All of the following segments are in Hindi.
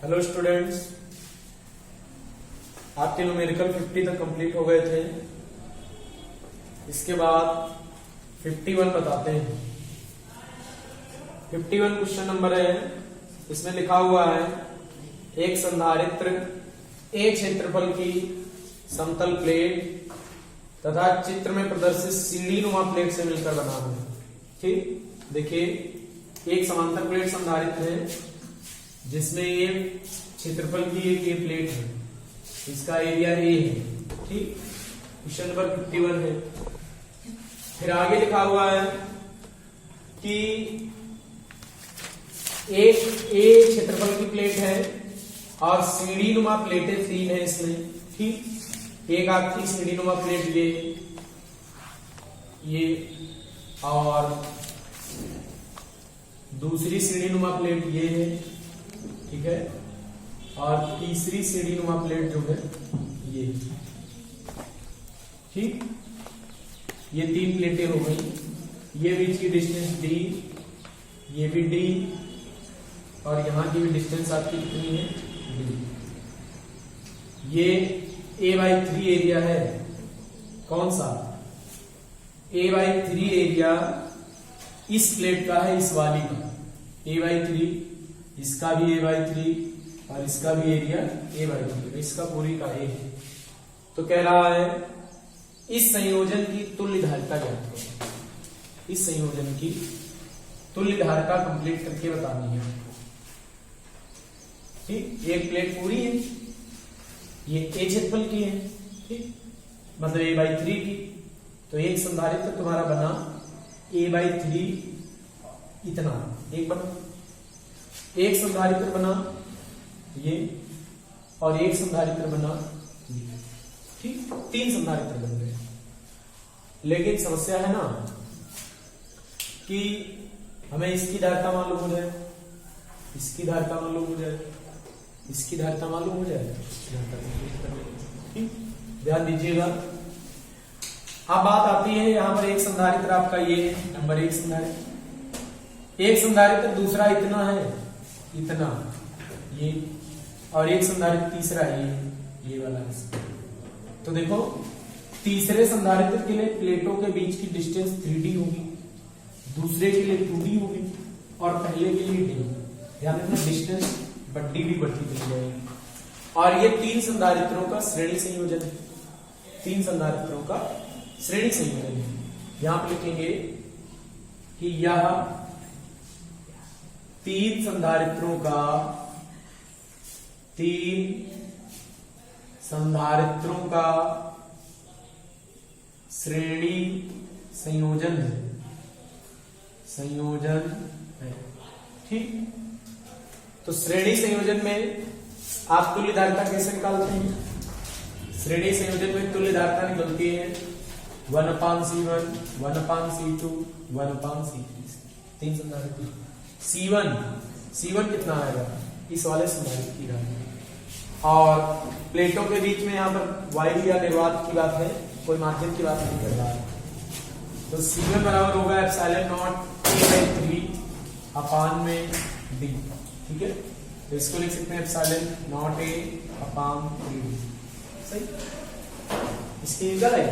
हेलो स्टूडेंट्स, आपके न्यूमेरिकल 50 तक कंप्लीट हो गए थे। इसके बाद 51 बताते हैं। 51 क्वेश्चन नंबर है। इसमें लिखा हुआ है एक संधारित्र ए क्षेत्रफल की समतल प्लेट तथा चित्र में प्रदर्शित सीढ़ी नुमा प्लेट से मिलकर बना है। ठीक, देखिए एक समांतर प्लेट संधारित्र है जिसमें ये क्षेत्रफल की एक ये प्लेट है, इसका एरिया ए है। ठीक, क्वेश्चन नंबर 51 है। फिर आगे लिखा हुआ है कि एक ए क्षेत्रफल की प्लेट है और सीढ़ी नुमा प्लेटें 3 है इसमें। ठीक, एक आपकी सीढ़ी नुमा प्लेट ये और दूसरी सीढ़ी नुमा प्लेट ये है। ठीक है, और तीसरी सीढ़ी नुमा प्लेट जो है ये। ठीक, ये 3 प्लेटें हो गई। ये बीच की डिस्टेंस डी, ये भी डी, और यहां की भी डिस्टेंस आपकी कितनी है, डी। ये a/3 एरिया है। कौन सा? a/3 एरिया इस प्लेट का है, इस वाली का a/3, इसका भी a/3 और इसका भी एरिया a/3, इसका पूरी का a है। तो कह रहा है इस संयोजन की तुल्य धारिता ज्ञात करो। इस संयोजन की तुल्य धारिता कंप्लीट करके बतानी है। ठीक, एक प्लेट पूरी है, ये ए क्षेत्रफल की है। ठीक, मतलब a/3 की। तो एक संधारित्र तुम्हारा बना a/3 इतना, एक बना। एक संधारित्र बना ये और एक संधारित्र बना ये। ठीक, 3 संधारित्र बन गए। लेकिन समस्या है ना कि हमें इसकी धारिता मालूम हो जाए, इसकी धारिता मालूम हो जाए, इसकी धारिता मालूम हो जाए। ठीक, ध्यान दीजिएगा। अब बात आती है यहां पर एक संधारित्र आपका ये नंबर 1 संधारित्र, एक संधारित्र दूसरा इतना है, इतना ये, और एक संधारित्र तीसरा ये वाला है। तो देखो तीसरे संधारित्र के लिए प्लेटों के बीच की डिस्टेंस 3d होगी, दूसरे के लिए 2d होगी और पहले के लिए d। ध्यान रखना, डिस्टेंस बड़ी भी बढ़ती चली जाएगी। और ये 3 संधारित्रों का श्रेणी संयोजन है। 3 संधारित्रों का श्रेणी संयोजन है। यहां पर लिखेंगे कि यह 3 संधारित्रों का 3 संधारित्रों का श्रेणी संयोजन है, संयोजन है। ठीक, तो श्रेणी संयोजन में आप तुल्य धारिता कैसे निकालते हैं? श्रेणी संयोजन में तुल्य धारिता निकलती है 1/C1, 1/C2, 1/C3। 3 संधारित्र। C1 कितना आएगा? इस वाले संधारित्र की धारिता। और प्लेटों के बीच में यहाँ पर वायु या निर्वात की बात है, कोई माध्यम की बात नहीं कर रहा है। तो C1 बराबर होगा ε0 a/3/d। ठीक है, तो इसको लिख सकते हैं ε0 a/3d। सही, इसकी निकाल है।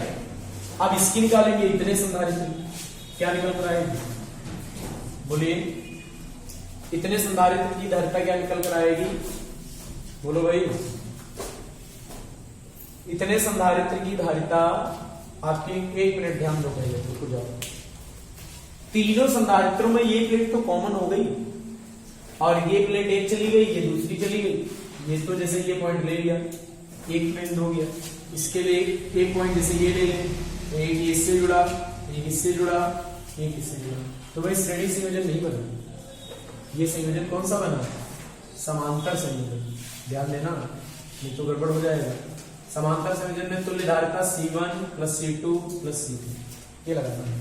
अब इसकी निकालेंगे, इतने संधारित्र क्या निकल कर आएगी? बोलिए, इतने संधारित्र की धारिता क्या निकल कर आएगी? बोलो भाई। इतने संधारित्र की धारिता आपकी, 1 मिनट ध्यान दो पहले, रुको जाओ। तीनों संधारित्रों में ये प्लेट तो कॉमन हो गई और ये प्लेट एक चली गई, ये दूसरी चली गई। ये तो जैसे ये पॉइंट ले लिया, एक प्लेन हो गया। इसके लिए एक पॉइंट जैसे ये ले लें, एक इससे जुड़ा, एक इससे जुड़ा, एक इससे जुड़ा। तो भाई श्रेणी संयोजन नहीं बना। ये संयोजन कौन सा बना? समांतर संयोजन। ध्यान देना, नहीं तो गड़बड़ हो जाएगा। समांतर संयोजन में तुल्य धारिता C1 + C2 + C3 ये लगाना है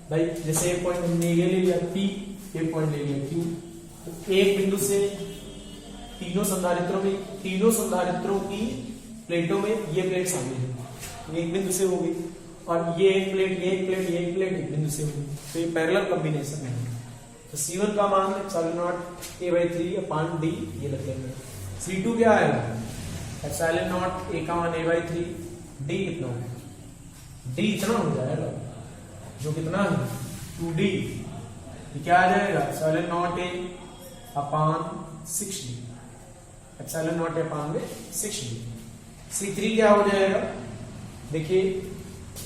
भाई। जैसे एक पॉइंट हमने ये ले लिया P, एक पॉइंट ले लिया Q। तो एक बिंदु से तीनों संधारित्रों की प्लेटों में ये प्लेट शामिल है, एक बिंदु से होगी। और ये एक प्लेट, ये एक प्लेट, ये एक प्लेट एक बिंदु से होगी। तो ये पैरेलल कॉम्बिनेशन है। तो C1 का मान ε0 a/3/d ये लग लेंगे। C2 क्या आएगा, एप्सिलॉन नॉट A का मान A/3, D कितना है, D इतना हो जाएगा जो कितना है 2D, ये क्या आ जाएगा epsilon not A upon 6D, epsilon not A upon 6D। C3 क्या हो जाएगा, देखिए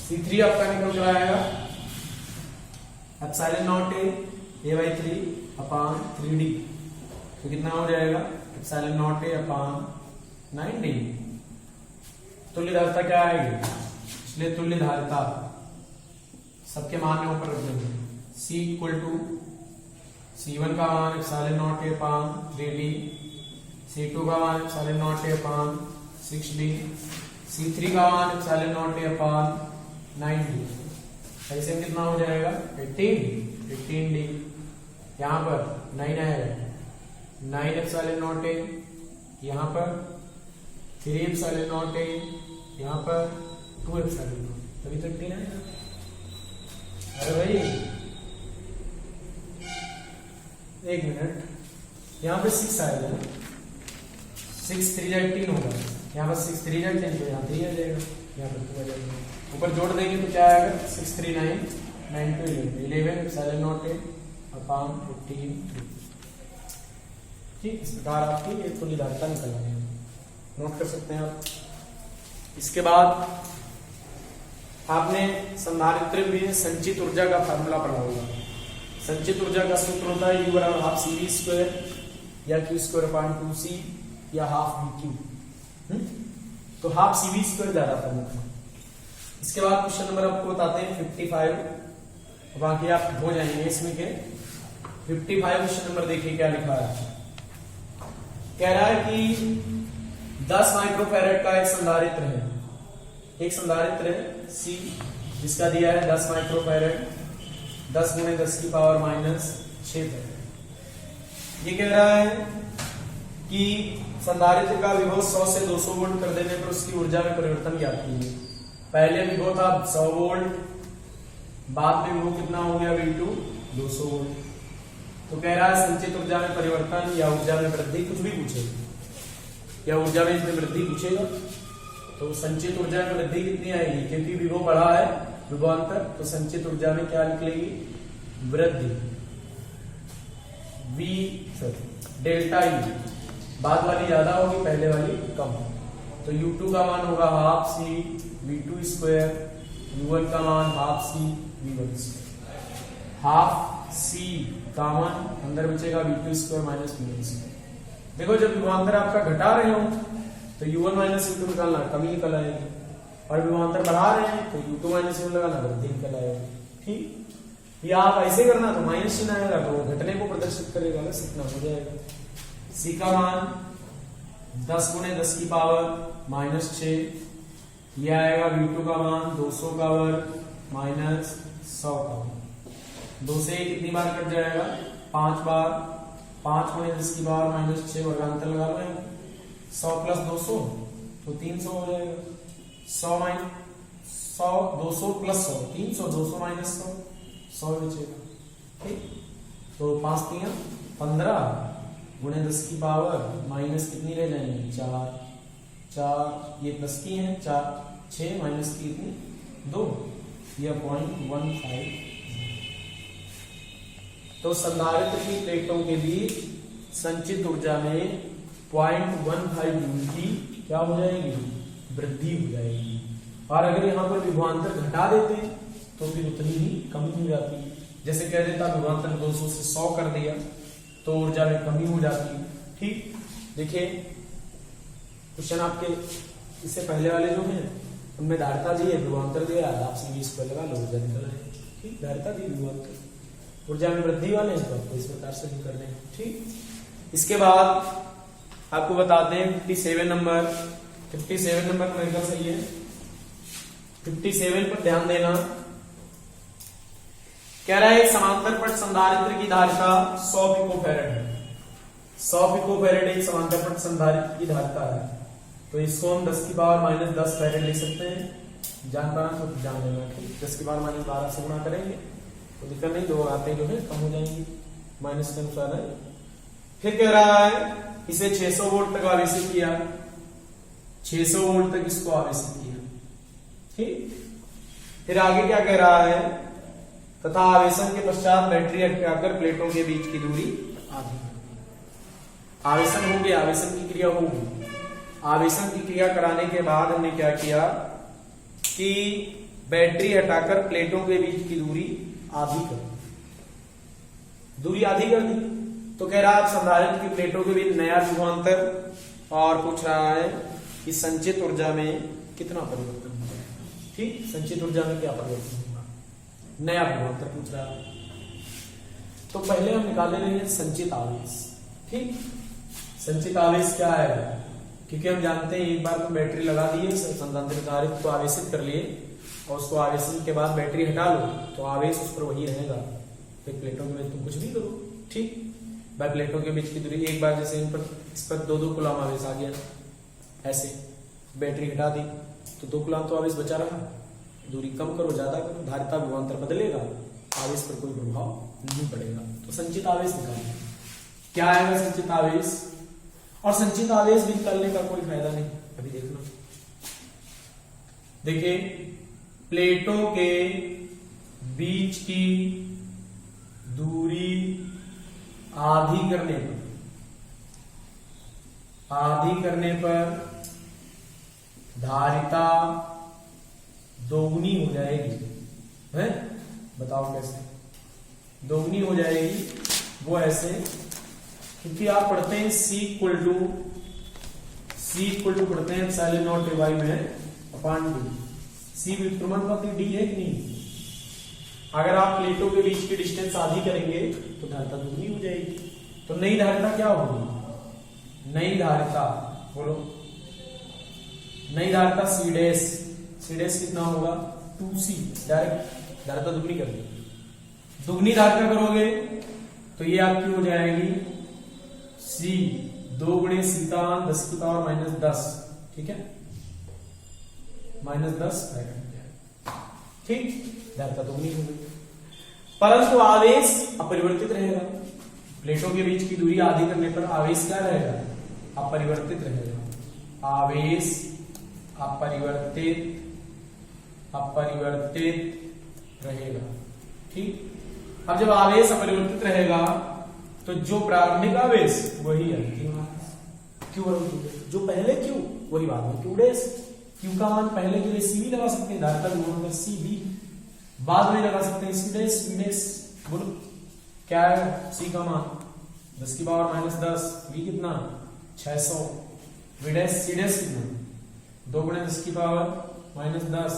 C3 आपका निकल कर आएगा epsilon not A/3 upon 3D, तो कितना हो जाएगा epsilon not A upon 9D। तुल्य धारिता क्या आएगी, इसलिए तुल्य धारिता सबके मान में ऊपर रख देंगे, C इक्वल टू C1 का मान epsilon not A upon 3D, C2 का मान epsilon not A upon 6D, C3 का मान epsilon not A upon 9D। ऐसे में कितना हो जाएगा 18D, यहाँ पर 9 आएगा, 9 एप्सिलॉन नॉट A, यहाँ पर 3 एप्सिलॉन नॉट A, यहाँ पर 2 एप्सिलॉन नॉट, तभी तो 18 आएगा। अरे भाई एक मिनट, यहाँ पे 6 आएगा ना, 6 3 18 होगा, यहाँ पर 6 3 10, तो यहाँ 3 आ जाएगा, यहाँ पर 2 आ जाएगा, ऊपर जोड़ देंगे तो क्या आएगा 6 3 9 9 2 11 एप्सिलॉन नॉट A अपॉन 15। ठीक, इस प्रकार आपकी ये तुल्य धारिता निकल आएगी, नोट कर सकते हैं आप। इसके बाद आपने संधारित्र में संचित ऊर्जा का फार्मूला पढ़ा होगा। संचित ऊर्जा का सूत्र होता है U बराबर हाफ CV² या Q² अपॉन 2C या हाफ VQ। तो हाफ CV² ज्यादा प्रमुख है। इसके बाद क्वेश्चन नंबर आपको बताते हैं 55, बाकी आप हो जाएंगे इसमें के 55 क्वेश्चन नंबर देखिए क्या लिखा है। कह रहा है कि 10 माइक्रोफैरेड का एक संधारित्र है, एक संधारित्र है C जिसका दिया है 10 माइक्रोफैरेड, 10 गुणे 10 की पावर -6 फैरेड। ये कह रहा है कि संधारित्र का विभव 100 से 200 वोल्ट कर देने पर उसकी ऊर्जा में परिवर्तन ज्ञात कीजिए। पहले विभव था 100 वोल्ट, बाद में विभव कितना हो गया V2 200 वोल्ट। तो कह रहा है संचित ऊर्जा में परिवर्तन या ऊर्जा में वृद्धि, कुछ भी पूछेगा, या ऊर्जा में इसमें वृद्धि पूछेगा। तो संचित ऊर्जा में वृद्धि कितनी आएगी, क्योंकि विभव बढ़ा है विभवांतर, तो संचित ऊर्जा में क्या निकलेगी वृद्धि, डेल्टा E, बाद वाली ज्यादा होगी पहले वाली कम। तो U2 का मान होगा हाफ C V2², U1 का मान half C V1², half C का मान अंदर बचेगा V2² माइनस V1²। देखो जब विभवांतर आपका घटा रहे हो तो U1 माइनस U2 निकालना कमी निकल आएगी, और विभवांतर बढ़ा रहे हैं तो U2 माइनस U1 लगाना वृद्धि निकल आएगी। ठीक, या आप ऐसे करना तो माइनस चिन्ह आएगा तो घटने को प्रदर्शित करेगा, बस इतना हो जाएगा। C का मान 10 गुणे 10 की पावर -6, यह आएगा V2 का मान 200 का वर्ग -100 का वर्ग। 2 से कितनी बार कट जाएगा 5 बार, 5 गुणे 10 की पावर -6 वर्गांतर लगा लो, 100 प्लस 200 तो 300 हो जाएगा, 100 200 प्लस 100 300, 200 माइनस 100 बचेगा। ठीक, तो 5 3 15 गुणे 10 की पावर माइनस कितनी रह जाएंगी 4, ये प्लस की है 4, 6 माइनस की कितनी 2, यह 0.15। तो संधारित्र की प्लेटों के बीच संचित ऊर्जा में 0.15 जूल की क्या हो जाएगी वृद्धि हो जाएगी। और अगर यहाँ पर विभवांतर घटा देते हैं तो फिर उतनी ही कमी हो जाती है। जैसे कह देता विभवांतर 200 से 100 कर दिया तो ऊर्जा में कमी हो जाती है। ठीक, देखिए क्वेश्चन आपके इससे पहले वाले जो हैं उनमें धारिता दी है, विभवांतर दिया है, आप CV² लगा लो, ऊर्जा निकल आए। ठीक, धारिता दी, विभवांतर, ऊर्जा में वृद्धि वाले हैं तो आपको इस प्रकार से भी करने हैं। ठीक, इसके बाद आपको बताते हैं 57 नंबर मेरे ख्याल सही है। 57 पर ध्यान देना। कह रहा है एक समांतर पट संधारित्र की धारिता 100 पिकोफैरेड है। 100 पिकोफैरेड एक समांतर पट संधारित्र की धारिता है, तो इसको हम 10 की पावर -10 फैरेड लिख सकते हैं। जान पाना तो जान लेना। ठीक, 10 की पावर -12 से गुणा करेंगे तो दिक्कत नहीं, दो आते जो है कम हो जाएंगी, माइनस के अनुसार है। फिर कह रहा है इसे 600 वोल्ट तक आवेशित किया, 600 वोल्ट तक इसको आवेशित किया। ठीक, फिर आगे क्या कह रहा है, तथा आवेशन के पश्चात बैटरी हटाकर प्लेटों के बीच की दूरी आधी। आवेशन हो गया, आवेशन की क्रिया होगी। आवेशन की क्रिया कराने के बाद हमने क्या किया कि बैटरी हटाकर प्लेटों के बीच की दूरी आधी कर दी, दूरी आधी कर दी। तो कह रहा है संधारित्र की प्लेटों के बीच नया विभवांतर, और पूछ रहा है कि संचित ऊर्जा में कितना परिवर्तन होगा। ठीक, संचित ऊर्जा में क्या परिवर्तन होगा, नया विभवांतर पूछ रहा है। तो पहले हम निकाले रहे संचित आवेश। ठीक, संचित आवेश क्या है, क्योंकि हम जानते हैं एक बार तो बैटरी लगा दिए, संधारित्र को आवेशित कर लिए, और उसको आवेशन के बाद बैटरी हटा लो तो आवेश उस पर वही रहेगा। फिर प्लेटों के बीच तुम कुछ भी करो। ठीक, भाई प्लेटों के बीच की दूरी, एक बार जैसे इस पर 2-2 कूलम आवेश आ गया, ऐसे बैटरी हटा दी तो 2 कूलम तो आवेश बचा रहा। दूरी कम करो, ज्यादा करो, धारिता विभवांतर बदलेगा, आवेश पर कोई प्रभाव नहीं पड़ेगा। तो संचित आवेश निकालना, क्या आएगा संचित आवेश। और संचित आवेश भी निकालने का कोई फायदा नहीं, अभी देखना। देखिए, प्लेटों के बीच की दूरी आधी करने पर धारिता दोगुनी हो जाएगी। है, बताओ कैसे दोगुनी हो जाएगी। वो ऐसे, क्योंकि आप पढ़ते हैं C इक्वल टू पढ़ते हैं एप्सिलॉन नॉट डिवाइड में अपॉन डी। C व्युत्क्रमण पद डी है कि नहीं। अगर आप प्लेटों के बीच की डिस्टेंस आधी करेंगे तो धारिता दुगनी हो जाएगी। तो नई धारिता क्या होगी, नई धारिता बोलो, नई धारिता C डैश कितना होगा 2C, डायरेक्ट धारिता दुगनी कर दी। दुगनी धारिता करोगे तो ये आपकी हो जाएगी C 2 गुणे सीतान 10 की पावर -10। ठीक है, -10 आएगा। ठीक, धारिता दुगनी हो गई, परंतु आवेश अपरिवर्तित रहेगा। प्लेटों के बीच की दूरी आधी करने पर आवेश क्या रहेगा, अपरिवर्तित रहेगा। आवेश अपरिवर्तित रहेगा। ठीक, अब जब आवेश अपरिवर्तित रहेगा तो जो प्रारंभिक आवेश वही अंतिम आवेश, क्यू जो पहले क्यू वही बाद में क्यू डैश। क्यू का मान पहले के लिए सी भी लगा सकते हैं, धारिता विभवांतर सी भी, बाद में लगा सकते हैं सी डैश। बोलो क्या है, सी का मान 10 की पावर -10, वी कितना 600, वी डैश सी डैश कितना 2 गुणे 10 की पावर -10,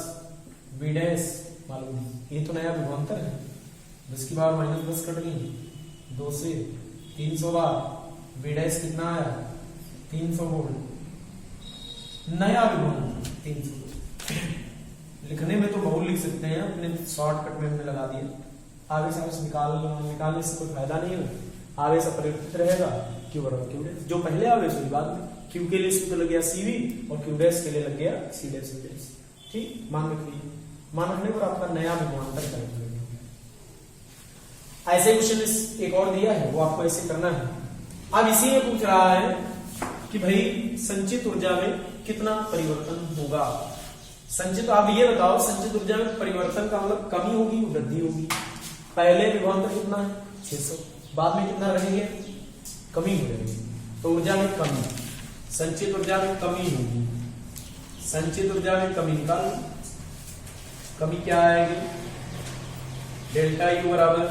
वी डैश मालूम नहीं, ये तो नया विभवांतर है। 10 की पावर -10 कट गई 2 से 300 बार, वी डैश कितना आया 300 वोल्ट, नया विभवांतर 300। लिखने में तो बहुत लिख सकते हैं, अपने शॉर्टकट में हमने लगा दिया। आवेश निकालने से कोई फायदा नहीं है। आवेश अपरिवर्तित रहेगा, क्यू बराबर क्यू डैश, जो पहले आवेश हुई बाद में। क्यू के लिए सूत्र लग गया सीवी और क्यू डैश के लिए लग गया सी डैश वी डैश। ठीक, मान रखने पर आपका नया विभवांतर करेक्ट। ऐसे क्वेश्चन एक और दिया है, वो आपको ऐसे करना है। अब इसी में पूछ रहा है कि भाई संचित ऊर्जा में कितना परिवर्तन होगा। संचित, आप ये बताओ संचित ऊर्जा में परिवर्तन का मतलब कमी होगी वृद्धि होगी। पहले विभवांतर कितना है 600, बाद में कितना रहेंगे, कमी हो जाएगी। तो ऊर्जा में कमी, संचित ऊर्जा में कमी होगी। संचित ऊर्जा में कमी निकाल, कमी क्या आएगी, डेल्टा यू बराबर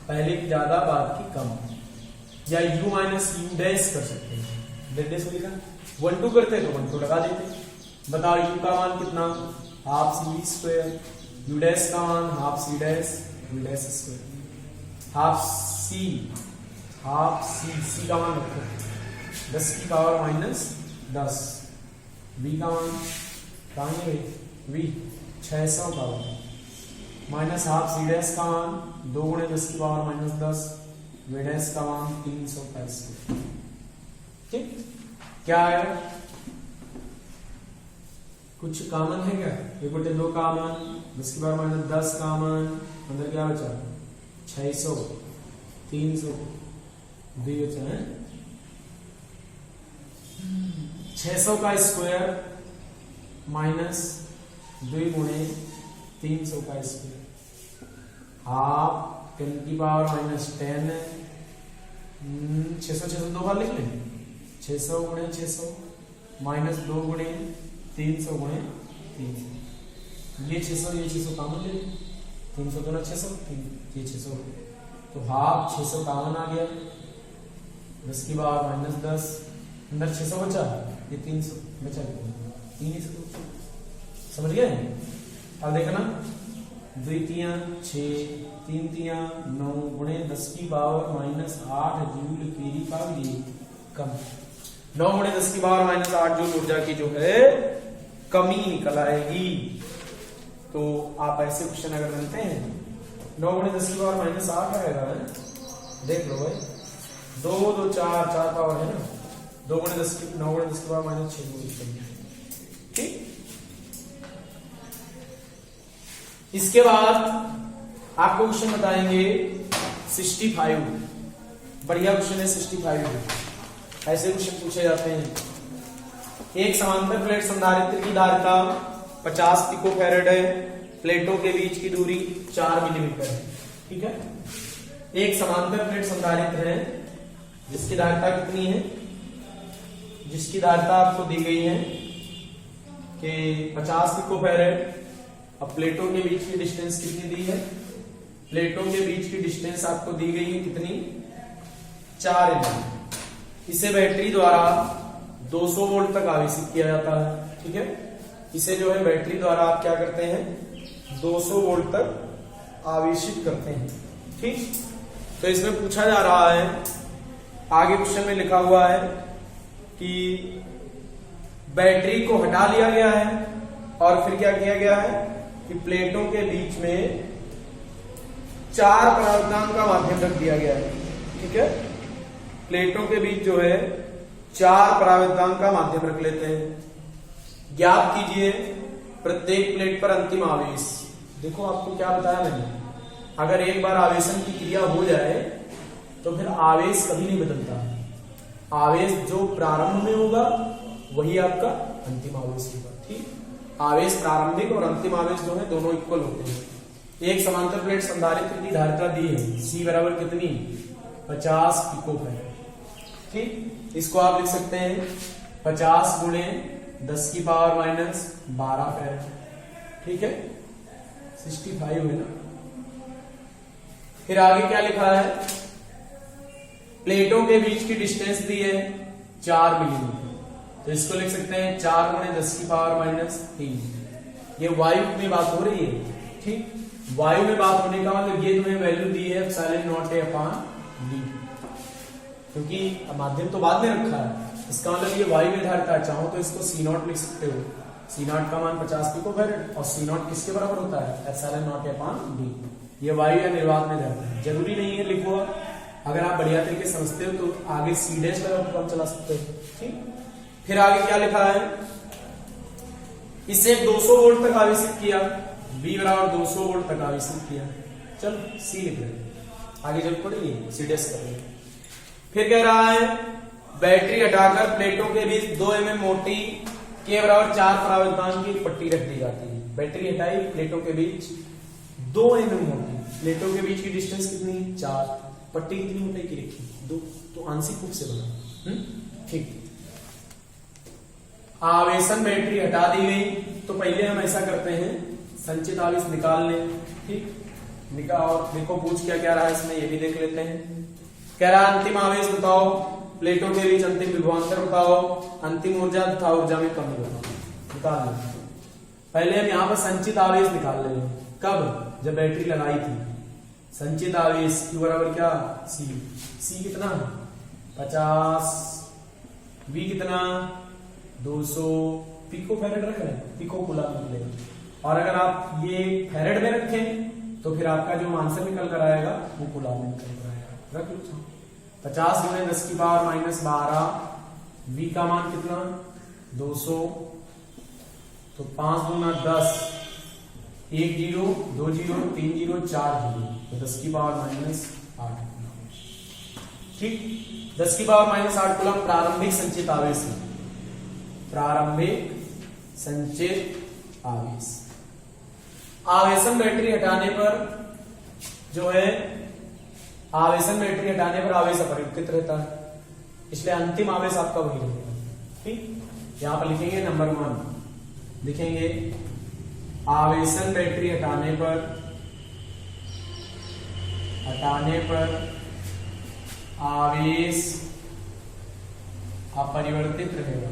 पहले की ज्यादा बाद की कम, या u माइनस यू डैश कर सकते हैं। डेल्टा से लिखा 1 2 करते तो 1 2 लगा देते। बताओ u का मान कितना, half C square, u dash का मान half C dash v dash square, half C का मान रखो 10 की पावर -10, v का मान कहाँ है v 600 power minus half C dash का मान 2 गुणे 10 की पावर -10, वी डैश का मान 365। ठीक, क्या है, कुछ कॉमन है क्या, 1/2 कॉमन, 10 की पावर -10 कॉमन, अंदर क्या बचा 600, 300 2 बचा है 600 का स्क्वायर माइनस 2 गुणे 300 का स्क्वायर, हाफ 10 की पावर माइनस 10 है। 600 दो बार लिख लें, 600 गुणे 600 माइनस 2 गुणे 300 गुणे 300, ये 600 कॉमन ले, 300 दूना 600, ये 600, तो हाफ 600 कॉमन आ गया, 10 की पावर माइनस 10, अंदर 600 बचा, ये 300 बचा, 300, समझ गए? अब देखना, 2 तिया 6, 3 तिया 9 गुणे 10 की पावर माइनस 8 जूल केरी का ये कम, 9 गुणे 10 की पावर माइनस 8 जूल ऊर्जा की जो है कमी निकल आएगी। तो आप ऐसे क्वेश्चन अगर बनते हैं, 9 गुणे 10 की पावर माइनस 8 आएगा, देख लो भाई, 2 2 4 पावर है ना, 9 गुणे 10 की पावर माइनस 6, ठीक। इसके बाद आपको क्वेश्चन बताएंगे 65, बढ़िया क्वेश्चन है 65। ऐसे क्वेश्चन पूछे जाते हैं, एक समांतर प्लेट संधारित्र की धारिता 50 पिकोफैरेड है, प्लेटों के बीच की दूरी 4 मिलीमीटर है, ठीक है। एक समांतर प्लेट संधारित्र है जिसकी धारिता कितनी है, जिसकी धारिता आपको दी गई है कि 50 पिकोफैरेड। अब प्लेटों के बीच की डिस्टेंस कितनी दी है, प्लेटों के बीच की डिस्टेंस आपको दी गई है कितनी, 4 mm। इसे बैटरी द्वारा 200 वोल्ट तक आवेशित किया जाता है, ठीक है। इसे जो है बैटरी द्वारा आप क्या करते हैं, 200 वोल्ट तक आवेशित करते हैं, ठीक। तो इसमें पूछा जा रहा है, आगे क्वेश्चन में लिखा हुआ है कि बैटरी को हटा लिया गया है और फिर क्या किया गया है कि प्लेटों के बीच में 4 परावर्तनांक का माध्यम रख दिया गया है, ठीक है। प्लेटों के बीच जो है 4 परावर्तनांक का माध्यम रख लेते हैं। ज्ञात कीजिए प्रत्येक प्लेट पर अंतिम आवेश। देखो आपको क्या बताया मैंने, अगर एक बार आवेशन की क्रिया हो जाए तो फिर आवेश कभी नहीं बदलता। आवेश जो प्रारंभ में होगा वही आपका अंतिम आवेश होगा, ठीक। आवेश प्रारंभिक और अंतिम आवेश जो है दोनों इक्वल होते हैं। एक समांतर प्लेट संधारित्र की धारिता दी है, C बराबर कितनी, 50 पिकोफैरेड, ठीक। इसको आप लिख सकते हैं 50 गुणे 10 की पावर माइनस 12 फैरेड, ठीक है। 65 है ना। फिर आगे क्या लिखा है, प्लेटों के बीच की डिस्टेंस दी है 4 मिलीमीटर, तो इसको लिख सकते हैं 4 गुणे 10 की पावर माइनस 3। ये वायु में बात हो रही है, ठीक। वायु में बात होने का मतलब ये तुम्हें वैल्यू दी है epsilon not a upon D, क्योंकि माध्यम तो बाद में रखा है, इसका मतलब ये वायु में धारिता है। चाहो तो इसको C नॉट लिख सकते हो, C नॉट का मान 50 पिकोफैरेड और C नॉट किसके बराबर होता है, epsilon not a upon D. ये वायु या निर्वात में धारिता है, जरूरी नहीं है लिखो, अगर आप बढ़िया तरीके समझते हो तो आगे C डैश लगा के काम चला सकते हो, ठीक। फिर आगे क्या लिखा है, इसे 200 वोल्ट तक आवेशित किया, B बराबर 200 वोल्ट तक आवेशित किया। चलो C लिख रहे हैं, आगे जब पढ़ेंगे C डैश करेंगे। फिर कह रहा है बैटरी हटाकर प्लेटों के बीच 2 mm मोटी K बराबर 4 परावर्तनांक की पट्टी रख दी जाती है। बैटरी हटाई, प्लेटों के बीच 2 mm मोटी, प्लेटों के बीच की डिस्टेंस कितनी, 4, पट्टी कितनी मोटाई की रखी, 2, तो आंशिक रूप से बना, ठीक। आवेशन बैटरी हटा दी गई, तो पहले हम ऐसा करते हैं संचित आवेश निकाल लें, ठीक। निकाल, और देखो पूछ क्या क्या रहा है इसमें, ये भी देख लेते हैं। कह रहा है अंतिम आवेश बताओ, प्लेटों के बीच अंतिम विभवांतर बताओ, अंतिम ऊर्जा तथा ऊर्जा में कमी बताओ, निकाल लें। पहले हम यहाँ पर संचित आवेश निकाल लेंगे, कब, जब बैटरी लगाई थी। संचित आवेश Q बराबर क्या, C कितना 50, V कितना 200, पिको फैरेड रख रहे हैं, पिको कूलम निकलेगा। और अगर आप ये फैरेड में रखें तो फिर आपका जो आंसर निकल कर आएगा वो कूलम में निकल कर आएगा। रख लो 50 गुणे 10 की पावर माइनस 12, V का मान कितना 200, तो 5 गुना 10, 1 0 2 0 3 0 4 0, तो 10 की पावर माइनस 8, ठीक। 10 की पावर माइनस 8 कूलम प्रारंभिक संचित आवेश है। प्रारंभिक संचित आवेश। आवेशन बैटरी हटाने पर जो है, आवेशन बैटरी हटाने पर आवेश अपरिवर्तित रहता है, इसलिए अंतिम आवेश आपका वही रहेगा। ठीक, यहां पर लिखेंगे नंबर 1, लिखेंगे आवेशन बैटरी हटाने पर आवेश अपरिवर्तित रहेगा,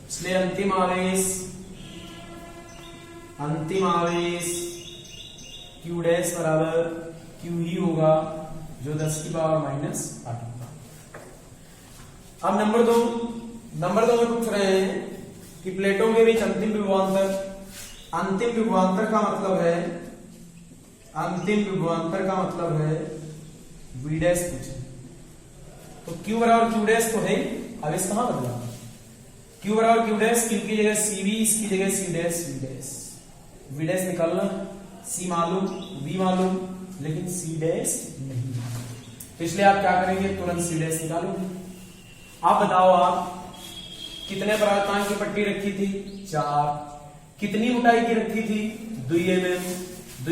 इसलिए अंतिम आवेश Q डैश बराबर Q ही होगा, जो 10 की पावर माइनस 8 होगा। अब नंबर 2 में पूछ रहे हैं कि प्लेटों के बीच अंतिम विभवांतर का मतलब है V डैश पूछे, तो Q बराबर Q डैश तो है, आवेश कहां बदला, Q बराबर Q डैश, Q की जगह CV, इसकी जगह C डैश, V डैश निकालना, C मालूम, V मालूम, लेकिन C डैश नहीं, तो इसलिए आप क्या करेंगे, तुरंत C डैश निकालोगे। आप बताओ, आप कितने परावर्तनांक की पट्टी रखी थी, 4, कितनी मोटाई की रखी थी, 2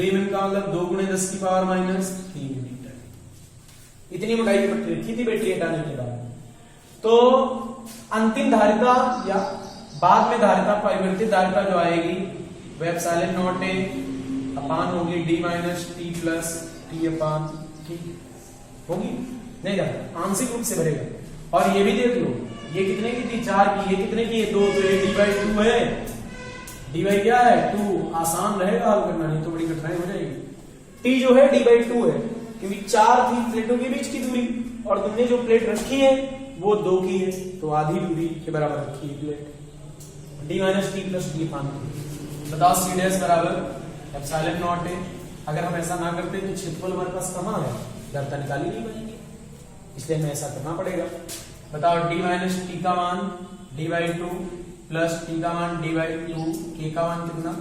mm का मतलब 2 × 10 की पावर माइनस 3 मीटर, इतनी मोटाई की पट्टी रखी थी बैटरी हटाने के बाद। तो अंतिम धारिता या बाद में धारिता, परिवर्तित धारिता जो आएगी वह एप्सिलॉन नॉट ए अपान होगी d minus t plus t अपान t होगी, नहीं जाता, आंशिक रूप से भरेगा। और ये भी देख लो, ये कितने की थी, 4 की, ये कितने की है, 2, तो ये d/2 है, dy क्या है, 2, आसान रहेगा हल करना, नहीं तो बड़ी कठिनाई हो जाएगी। t जो है d/2 है, क्योंकि 4 थी प्लेटों के बीच की दूरी, और तुमने जो प्लेट रखी है वो 2 की है, तो आधी दूरी के बराबर रखी है plate, d minus t plus t अपान t। बताओ C डैश बराबर एप्सिलॉन नॉट है। अगर हम ऐसा ना करते तो क्षेत्रफल हमारे पास कहां है, धारिता निकाली नहीं पाएंगे, इसलिए हमें ऐसा करना पड़ेगा। बताओ d माइनस t का मान d/2 प्लस t का मान d/2, k का मान कितना,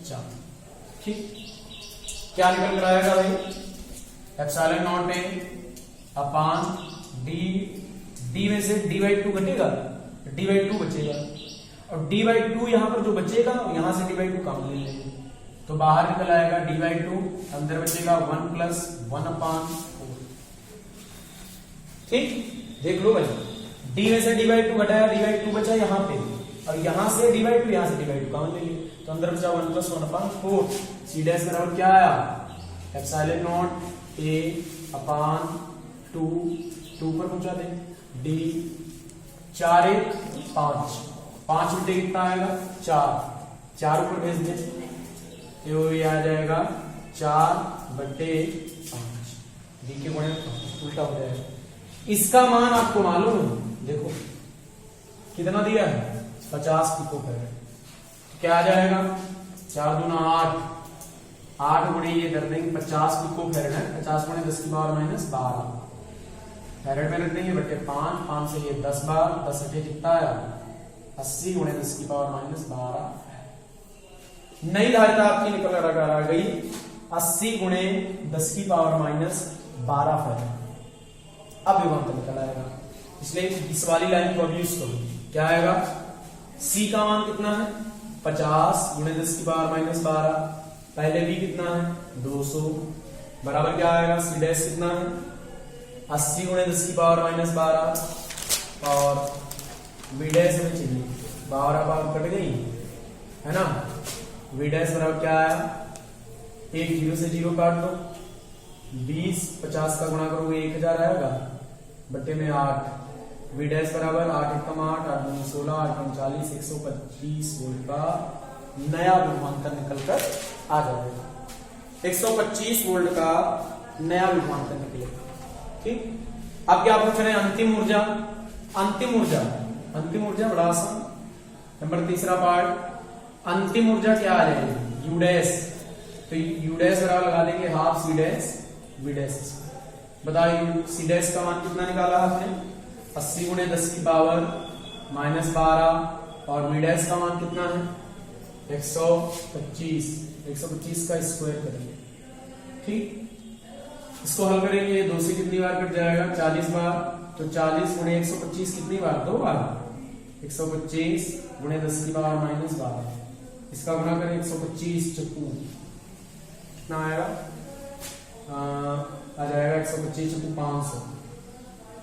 4। ठीक, क्या निकल कर आएगा भाई, एप्सिलॉन नॉट है अपान d में से d/2 घटेगा, d/2 बचेगा, और d/2 यहां पर जो बचेगा यहां से d/2 कम ले लेंगे, तो बाहर निकल आएगा d/2, अंदर बचेगा 1 प्लस 1 अपान 4। ठीक, देख लो भाई, d में से d/2 घटाया, d/2 बचा यहां पे, और यहां से d/2, यहां से d/2 कॉमन ले लिए, तो अंदर बचा 1 प्लस 1 अपान 4। C डैश बराबर क्या आया, एप्सिलॉन नॉट a अपान 2 पर पहुंचा दे, d 4 1 5 उल्टे कितना आएगा, 4 ऊपर भेज दे, तो ये आ जाएगा 4/5, d के गुणे उल्टा हो जाएगा। इसका मान आपको मालूम है, देखो कितना दिया है, 50 पिकोफैराड, क्या आ जाएगा, 4 दूना 8 गुणे ये कर देंगे 50 पिकोफैराड है, 50 गुणे 10 की पावर माइनस 12 फैराड में रख देंगे, बटे 5 से ये 10 बार, 10 अठे कितना आया, 80 गुणे 10 की पावर माइनस 12। नई धारिता आपकी निकल कर आ गई 80 गुणे 10 की पावर माइनस 12 फैराड। अब विभवांतर निकल आएगा, इसलिए इस वाली लाइन को अब यूज करो, क्या आएगा, C का मान कितना है, 50 गुणे 10 की पावर माइनस 12, पहले V कितना है, 200, बराबर क्या आएगा, C डैश कितना है, 80 गुणे 10 की पावर माइनस 12, और V डैश में चाहिए 12 पावर कट गई है ना, V डैश बराबर क्या आया, एक 0 से 0 काट दो, 20 50 का गुणा करोगे 1000 आएगा, बटे में 8, V डैश बराबर 8 एकम 8, 8 दूनी 16, 8 एकम 40, 125 वोल्ट का नया विभवांतर निकलकर आ जाएगा, 125 वोल्ट का नया विभवांतर निकलेगा। ठीक, अब क्या पूछ रहे हैं, अंतिम ऊर्जा बड़ा आसान, नंबर 3 पार्ट, अंतिम ऊर्जा क्या आ जाएगी, U डैश, तो U डैश बराबर लगा देंगे half C dash V dash. बताइए C डैश का मान कितना निकाला आपने, 80 गुणे 10 की पावर माइनस 12, और V डैश का मान कितना है, 125 का स्क्वायर करेंगे। ठीक, इसको हल करेंगे, 2 से कितनी बार कट जाएगा, 40 बार, तो 40 गुणे 125 कितनी बार, 2 बार, 125 गुणे 10 की पावर माइनस 12, इसका गुणा करें 125 चक्कू कितना आएगा, आ जाएगा 125 चक्कू 500,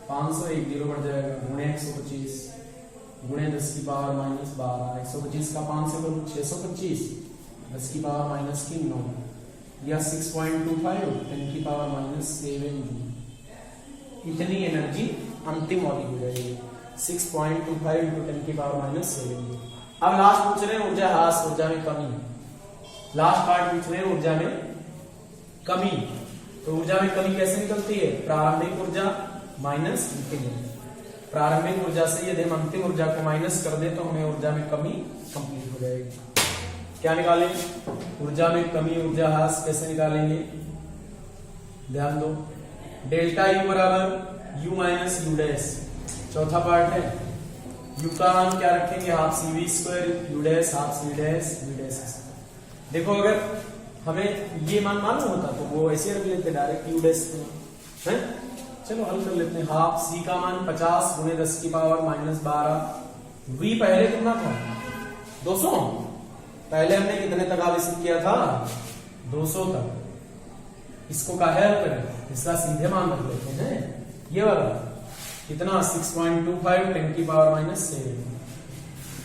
500 एक जीरो बढ़ जाएगा, गुणे 125 गुणे 10 की पावर माइनस 12, 125 का 5 से करूं 625, 10 की पावर माइनस की 9 या 6.25 10 की पावर माइनस 7 जूल। इतनी एनर्जी अंतिम वाली हो जाएगी, 6.25 इंटू 10 की पावर माइनस 7 जूल। अब लास्ट पूछ रहे हैं ऊर्जा ह्रास, ऊर्जा में कमी, लास्ट पार्ट पूछ रहे हैं ऊर्जा में कमी। तो ऊर्जा में कमी कैसे निकलती है, प्रारंभिक ऊर्जा माइनस अंतिम ऊर्जा। प्रारंभिक ऊर्जा से यदि हम अंतिम ऊर्जा को माइनस कर दे तो हमें ऊर्जा में कमी कंप्लीट हो जाएगी। क्या निकालेंगे, ऊर्जा में कमी ऊर्जा ह्रास कैसे निकालेंगे, ध्यान दो, डेल्टा यू बराबर यू माइनस यू डैश, चौथा पार्ट है, यू का मान क्या रखेंगे, half C V square, U dash half C dash V dash. देखो अगर हमें ये मान मालूम होता तो वो ऐसे रख लेते डायरेक्ट यू डैश है। चलो हल कर लेते हैं, हाफ सी का मान 50 गुणे 10 की पावर माइनस 12, वी पहले कितना था 200, पहले हमने कितने तक आवेशित किया था 200 तक, इसको काहे हल करें, इसका सीधे मान रख लेते हैं, ये वाला कितना 6.25 10 की पावर माइनस 7,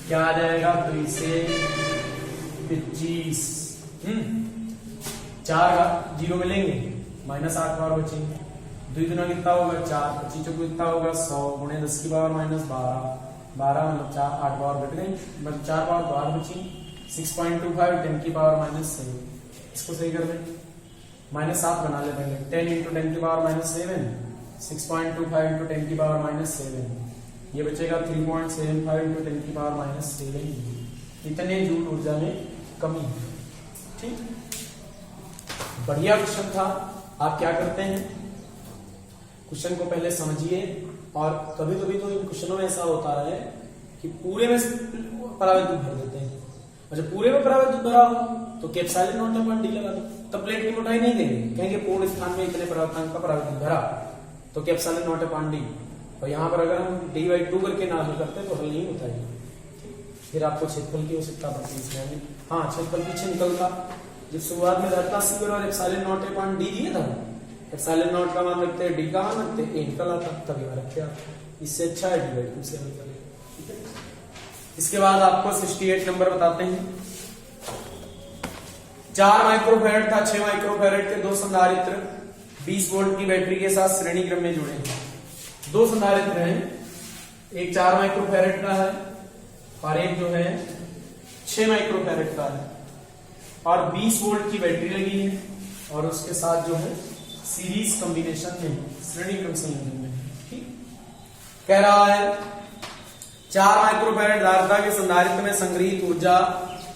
क्या आ जाएगा 2 से 25, 4 जीरो मिलेंगे, माइनस 8 पावर बचेंगे, 2 गुना कितना होगा 4, 25 चौको कितना होगा 100 गुणे 10 की पावर माइनस 12, 12 मतलब 4 8 पावर घट गए, मतलब 4 पावर तो 8 बची, 6.25 10 की पावर माइनस 7, इसको सही कर दें, माइनस 7 बना ले पहले, 10 इंटू 10 की पावर माइनस 7, 6.25 इंटू 10 की पावर माइनस 7, ये बचेगा 3.75 इंटू 10 की पावर माइनस 7, इतने जूल ऊर्जा में कमी। ठीक, बढ़िया क्वेश्चन था। आप क्या करते हैं, क्वेश्चन को पहले समझिए, और कभी कभी तो इन क्वेश्चनों में ऐसा होता है कि पूरे में पराविद्युत भर देते हैं, और जब पूरे में पराविद्युत भरा हो तो कैप्साइलिन नॉट अपॉन डी लगा दो, तब प्लेट की मोटाई नहीं देंगे, कहेंगे पूर्ण स्थान में इतने परावर्तनांक का पराविद्युत भरा तो कैप्साइलिन नॉट अपॉन डी, और यहाँ पर अगर हम d/2 करके ना हल करते तो हल नहीं होता है, फिर आपको क्षेत्रफल की आवश्यकता पड़ती है इसमें। हाँ, क्षेत्रफल पीछे निकलता, जब शुरुआत में रहता सी और एप्सिलॉन नॉट अपॉन डी दिया था, एप्सिलॉन नॉट का मान रखते हैं, डी का मान रखते हैं, ए निकल आता, तभी रखे आप, इससे अच्छा है d/2 से हल करें। ठीक है, इसके बाद आपको 68 नंबर बताते हैं, 4 माइक्रोफैरड था 6 माइक्रोफैरड के 2 संधारित्र 20 वोल्ट की बैटरी के साथ श्रेणी क्रम में जुड़े हैं। 2 संधारित्र हैं, एक 4 माइक्रोफैरड का है और एक जो है 6 माइक्रोफैरड का है, और 20 वोल्ट की बैटरी लगी है, और उसके साथ जो है सीरीज कॉम्बिनेशन में श्रेणी क्रम संयोजन में। ठीक, कह रहा है 4 माइक्रोफैरड धारिता के संधारित्र में संग्रहित ऊर्जा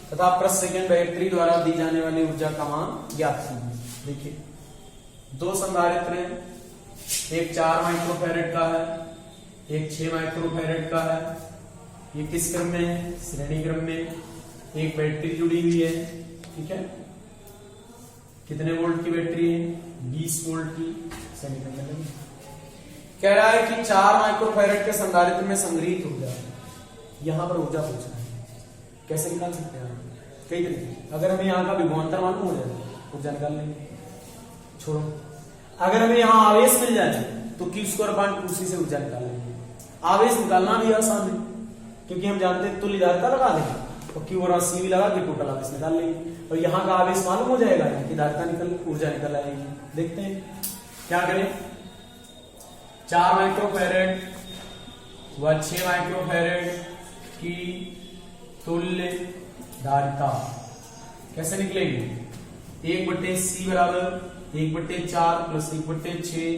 तथा प्रति सेकंड बैटरी द्वारा दी जाने वाली ऊर्जा का मान ज्ञात कीजिए। देखिए 2 संधारित्र हैं, एक 4 माइक्रोफैरड का है, एक 6 माइक्रोफैरड का है, ये किस क्रम में है, श्रेणी क्रम में, एक बैटरी जुड़ी हुई है। ठीक है, कितने वोल्ट की बैटरी है, 20 वोल्ट की, श्रेणी क्रम में। कह रहा है कि 4 माइक्रोफैरड के संधारित्र में संग्रहित ऊर्जा, यहां पर ऊर्जा पूछ रहा है, कैसे निकाल सकते हैं कई तरीके, अगर हमें यहाँ का विभवांतर मालूम हो जाए ऊर्जा निकाल लेंगे, छोड़ो, अगर हमें यहाँ आवेश मिल जाए तो Q² से ऊर्जा निकाल लेंगे। आवेश निकालना भी आसान है, क्योंकि हम जानते हैं तुल्य धारिता लगा देंगे और Q और C भी लगा के टोटल आवेश निकाल लेंगे, और यहाँ का आवेश मालूम हो जाएगा कि धारिता निकल ऊर्जा निकल आएगी। देखते हैं क्या करें, 4 माइक्रोफैरड व 6 माइक्रोफैरड की तुल्य धारिता कैसे निकलेगी, 1/C बराबर 1/4 प्लस 1/6,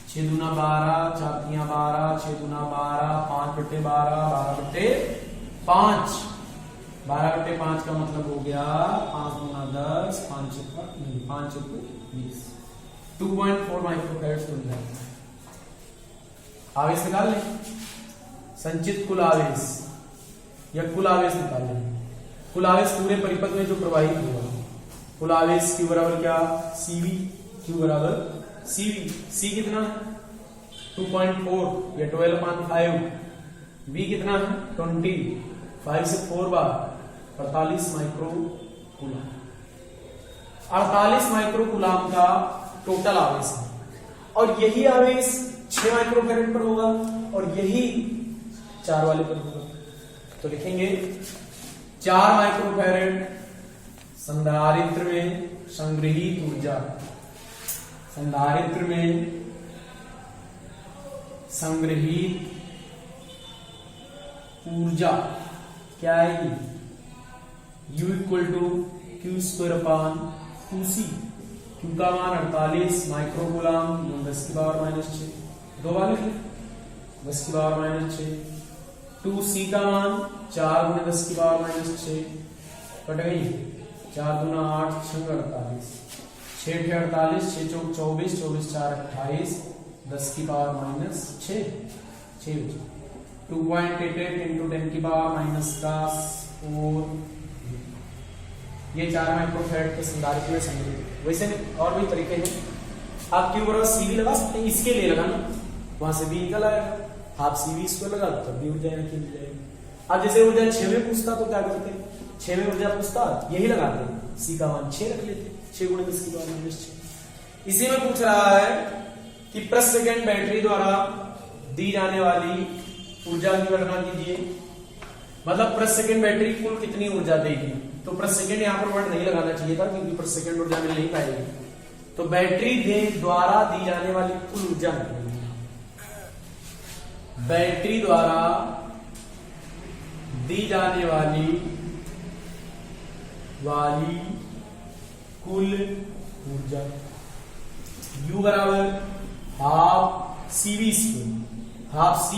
6 दूना 12, 4 तिया 12, 6 दूना 12, 5/12, 12/5, 12/5 का मतलब हो गया 5 दूना 10, 5 चौको 20, 2.4 माइक्रोफैरड तुल्य धारिता। आवेश निकाल लें, संचित कुल आवेश या कुल आवेश निकाल लें, कुल आवेश पूरे परिपथ में जो प्रवाहित हुआ, कुल आवेश Q बराबर क्या, CV, Q बराबर सी कितना है 2.4 या 12/5। बी कितना है 20, 5 से 4 बार 48 माइक्रो कूलम। 48 माइक्रो कूलम का टोटल आवेश है और यही आवेश 6 माइक्रोफैरेड पर होगा और यही 4 वाले पर होगा। तो लिखेंगे 4 माइक्रोफैरेड संधारित्र में संग्रहीत ऊर्जा, संधारित्र में संग्रहीत ऊर्जा क्या आएगी U equal to Q²/2C। Q का मान 48 माइक्रो कूलम 10⁻⁻6 दो वाले 10⁻⁻6। 2C का मान 4 × 10⁻⁻6 कट गई 4 दूना 8 6 48 6 48 6 चौक 24 24 4 28 10⁻⁻6 2.88 × 10⁻⁻4। ये 4 माइक्रोफैरेड के संधारित्र में संग्रहित। वैसे और भी तरीके हैं, आप Q बराबर CV लगा सकते हैं, इसके लिए लगाना वहां से भी निकल आएगा, आप CV इसको लगा दो तब भी ऊर्जा यहाँ की मिल जाएगी। अब जैसे ऊर्जा 6 में पूछता तो क्या करते, 6 में ऊर्जा पूछता यही लगाते, C का मान 6 रख लेते, 6 × 10⁻⁻6। इसी में पूछ रहा है कि प्रति सेकंड बैटरी द्वारा दी जाने वाली ऊर्जा की गणना कीजिए। मतलब प्रति सेकंड बैटरी कुल कितनी ऊर्जा देगी, तो प्रति सेकंड यहाँ पर वर्ड नहीं लगाना चाहिए था क्योंकि प्रति सेकंड ऊर्जा मिल नहीं पाएगी। तो बैटरी द्वारा दी जाने वाली कुल ऊर्जा निकलेगी, बैटरी द्वारा दी जाने वाली कुल ऊर्जा U बराबर हाफ CV², हाफ C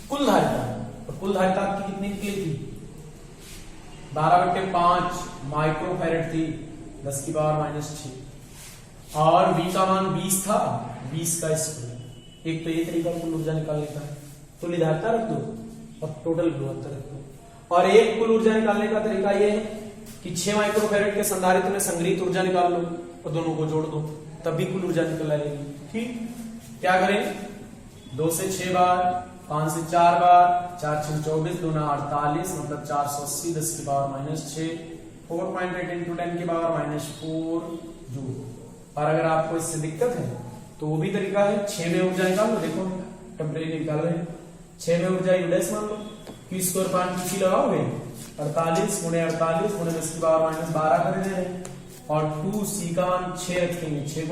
कुल धारिता, और कुल धारिता आपकी कितनी निकली थी 12/5 माइक्रोफैरेड थी 10⁻⁻6 और V का मान 20 था, 20 का स्क्वायर। एक तो ये तरीका कुल ऊर्जा निकालने का है, तुल्य धारिता रख दो और टोटल गुणोत्तर रख दो। और एक कुल ऊर्जा निकालने का तरीका ये है कि 6 माइक्रोफैरेड के संधारित्र में संग्रहित ऊर्जा निकाल लो और दोनों को जोड़ दो, तब भी कुल ऊर्जा निकल आएगी। ठीक, क्या करें 2 से 6 बार, 5 से 4 बार, 4 × 6 24 दूना 48 मतलब 480 10⁻⁻6 4.8 × 10⁻⁻4 जूल। और अगर आपको इससे दिक्कत है तो वो भी तरीका है, 6 में ऊर्जा निकाल लो, देखो टेम्परेरी निकाल रहे हैं, 6 में ऊर्जा U डैश मान लो, Q²/2C लगाओगे 48 × 48 × 10⁻⁻12 कर दे रहे हैं और 2C का मान 6 रखेंगे, 6